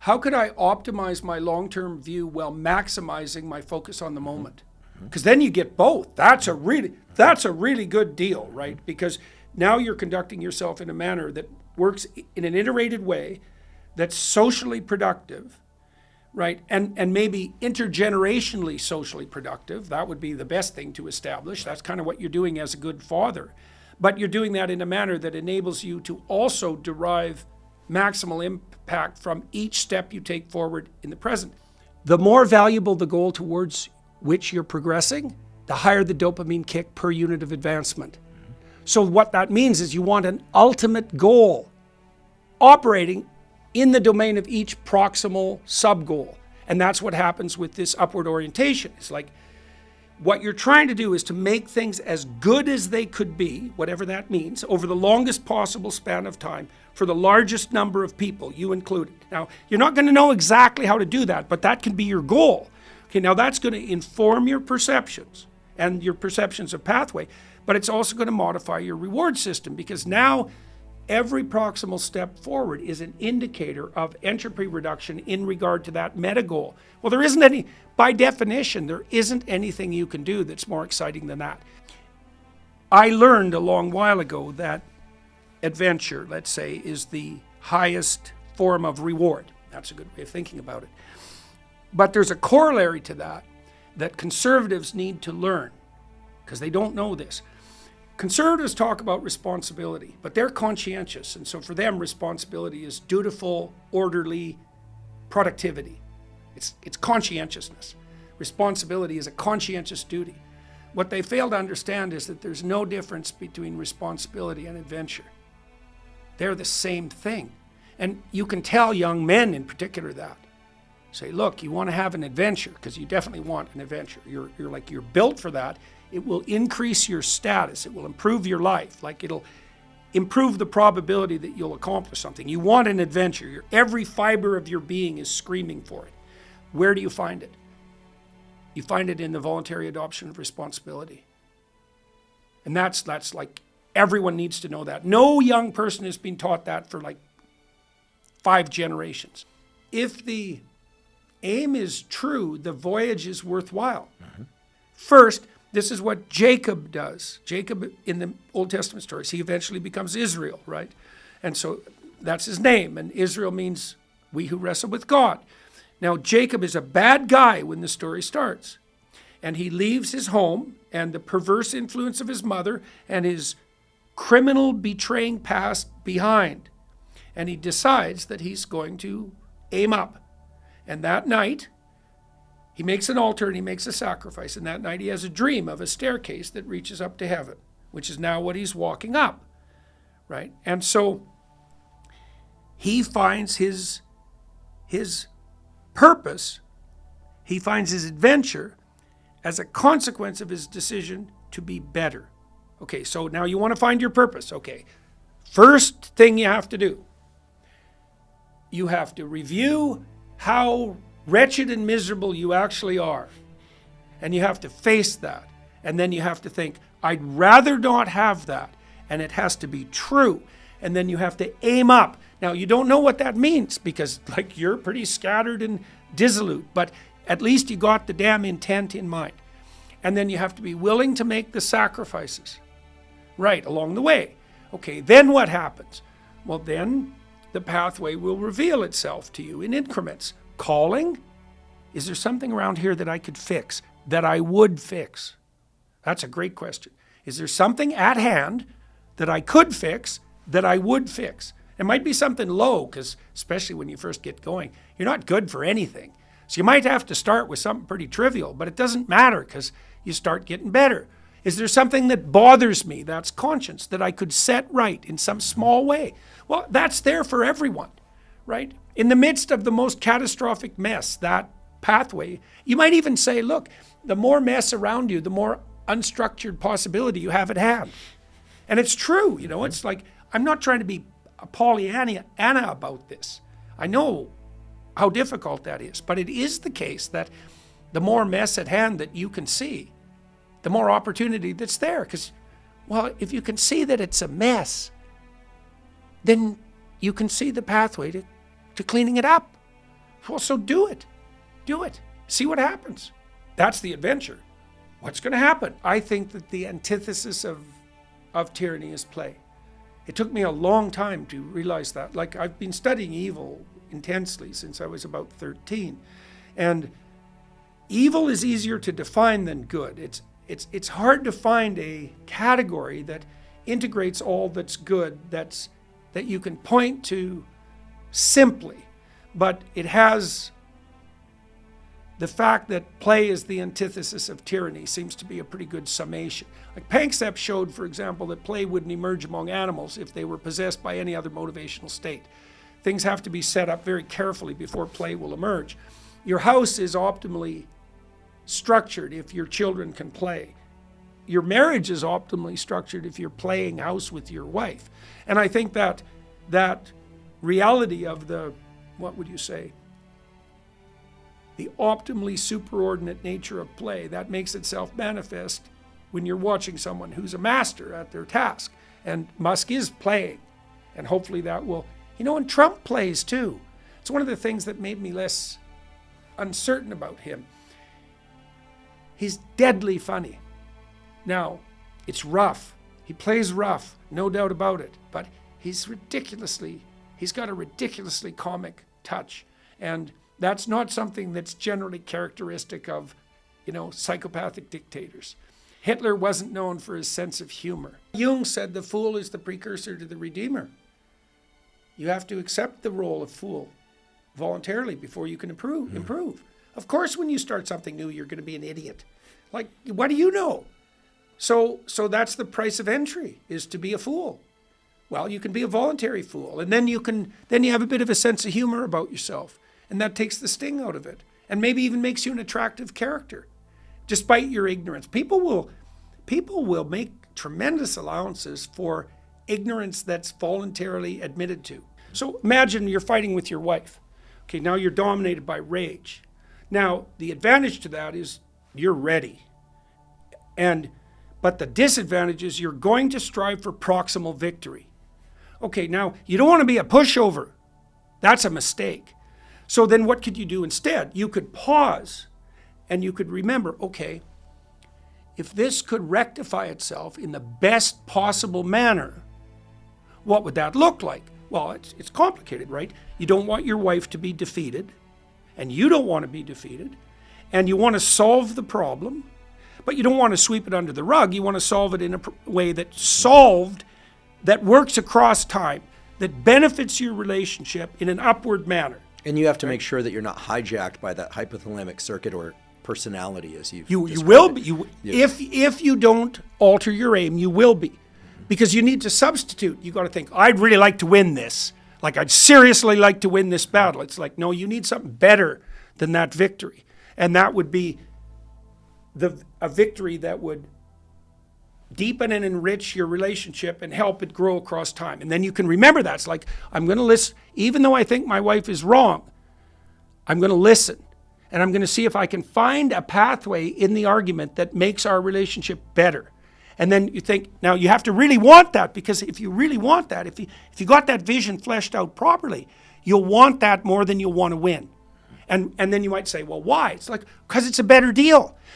how could I optimize my long-term view while maximizing my focus on the moment? Because then you get both. That's a really good deal, right? Because now you're conducting yourself in a manner that works in an iterated way, that's socially productive, right? And maybe intergenerationally socially productive. That would be the best thing to establish. That's kind of what you're doing as a good father. But you're doing that in a manner that enables you to also derive maximal impact from each step you take forward in the present. The more valuable the goal towards which you're progressing, the higher the dopamine kick per unit of advancement. So what that means is you want an ultimate goal operating in the domain of each proximal sub-goal. And that's what happens with this upward orientation. It's like what you're trying to do is to make things as good as they could be, whatever that means, over the longest possible span of time for the largest number of people, you included. Now, you're not going to know exactly how to do that, but that can be your goal. Okay, now that's going to inform your perceptions and your perceptions of pathway, but it's also going to modify your reward system, because now every proximal step forward is an indicator of entropy reduction in regard to that meta goal. Well, there isn't any, by definition, there isn't anything you can do that's more exciting than that. I learned a long while ago that adventure, let's say, is the highest form of reward. That's a good way of thinking about it. But there's a corollary to that conservatives need to learn, because they don't know this. Conservatives talk about responsibility, but they're conscientious. And so for them, responsibility is dutiful, orderly productivity. It's conscientiousness. Responsibility is a conscientious duty. What they fail to understand is that there's no difference between responsibility and adventure. They're the same thing. And you can tell young men in particular that. Say, look, you want to have an adventure, because you definitely want an adventure. You're built for that. It will increase your status. It will improve your life. Like, it'll improve the probability that you'll accomplish something. You want an adventure. Every fiber of your being is screaming for it. Where do you find it? You find it in the voluntary adoption of responsibility. And that's like, everyone needs to know that. No young person has been taught that for like 5 generations. If the aim is true, the voyage is worthwhile. First, this is what Jacob does. Jacob, in the Old Testament stories, he eventually becomes Israel, right? And so that's his name. And Israel means we who wrestle with God. Now, Jacob is a bad guy when the story starts. And he leaves his home and the perverse influence of his mother and his criminal betraying past behind. And he decides that he's going to aim up. And that night, he makes an altar and he makes a sacrifice. And that night he has a dream of a staircase that reaches up to heaven, which is now what he's walking up, right? And so he finds his purpose, he finds his adventure as a consequence of his decision to be better. Okay, so now you want to find your purpose. Okay, first thing you have to do, you have to review how wretched and miserable you actually are. And you have to face that. And then you have to think, I'd rather not have that. And it has to be true. And then you have to aim up. Now, you don't know what that means, because like, you're pretty scattered and dissolute, but at least you got the damn intent in mind. And then you have to be willing to make the sacrifices, right, along the way. Okay, then what happens? Well, then the pathway will reveal itself to you in increments. Calling? Is there something around here that I could fix, that I would fix? That's a great question. Is there something at hand that I could fix, that I would fix? It might be something low, because especially when you first get going, you're not good for anything. So you might have to start with something pretty trivial, but it doesn't matter, because you start getting better. Is there something that bothers me, that's conscience, that I could set right in some small way? Well, that's there for everyone, right? In the midst of the most catastrophic mess, that pathway, you might even say, look, the more mess around you, the more unstructured possibility you have at hand. And it's true, you know, it's like, I'm not trying to be a Pollyanna about this. I know how difficult that is, but it is the case that the more mess at hand that you can see, the more opportunity that's there. Because, well, if you can see that it's a mess, then you can see the pathway to cleaning it up. Well, so do it. Do it. See what happens. That's the adventure. What's going to happen? I think that the antithesis of tyranny is play. It took me a long time to realize that. Like, I've been studying evil intensely since I was about 13. And evil is easier to define than good. It's hard to find a category that integrates all that's good, that you can point to simply. But it has the fact that play is the antithesis of tyranny seems to be a pretty good summation. Like Panksepp showed, for example, that play wouldn't emerge among animals if they were possessed by any other motivational state. Things have to be set up very carefully before play will emerge. Your house is optimally structured if your children can play. Your marriage is optimally structured if you're playing house with your wife. And I think that reality of the, what would you say, the optimally superordinate nature of play, that makes itself manifest when you're watching someone who's a master at their task. And Musk is playing, and hopefully that will, and Trump plays too. It's one of the things that made me less uncertain about him. He's deadly funny. Now, it's rough. He plays rough, no doubt about it, but he's got a ridiculously comic touch. And that's not something that's generally characteristic of, psychopathic dictators. Hitler wasn't known for his sense of humor. Jung said the fool is the precursor to the redeemer. You have to accept the role of fool voluntarily before you can improve. Of course, when you start something new, you're going to be an idiot. Like, what do you know? So that's the price of entry, is to be a fool. Well, you can be a voluntary fool, and then you have a bit of a sense of humor about yourself, and that takes the sting out of it, and maybe even makes you an attractive character, despite your ignorance. People will make tremendous allowances for ignorance that's voluntarily admitted to. So imagine you're fighting with your wife. Okay, now you're dominated by rage. Now, the advantage to that is you're ready. But the disadvantage is you're going to strive for proximal victory. Okay, now you don't want to be a pushover. That's a mistake. So then what could you do instead? You could pause and you could remember, okay, if this could rectify itself in the best possible manner, what would that look like? Well, it's complicated, right? You don't want your wife to be defeated, and you don't want to be defeated, and you want to solve the problem, but you don't want to sweep it under the rug. You want to solve it in a way that works across time, that benefits your relationship in an upward manner. And you have to make sure that you're not hijacked by that hypothalamic circuit or personality, as you will be. If you don't alter your aim, you will be. Because you need to substitute. You got to think, I'd really like to win this. Like, I'd seriously like to win this battle. It's like, no, you need something better than that victory. And that would be a victory that would deepen and enrich your relationship and help it grow across time. And then you can remember that. It's like, I'm going to listen. Even though I think my wife is wrong, I'm going to listen. And I'm going to see if I can find a pathway in the argument that makes our relationship better. And then you think, now you have to really want that, because if you really want that, if you got that vision fleshed out properly, you'll want that more than you'll want to win. And then you might say, well, why? It's like, because it's a better deal.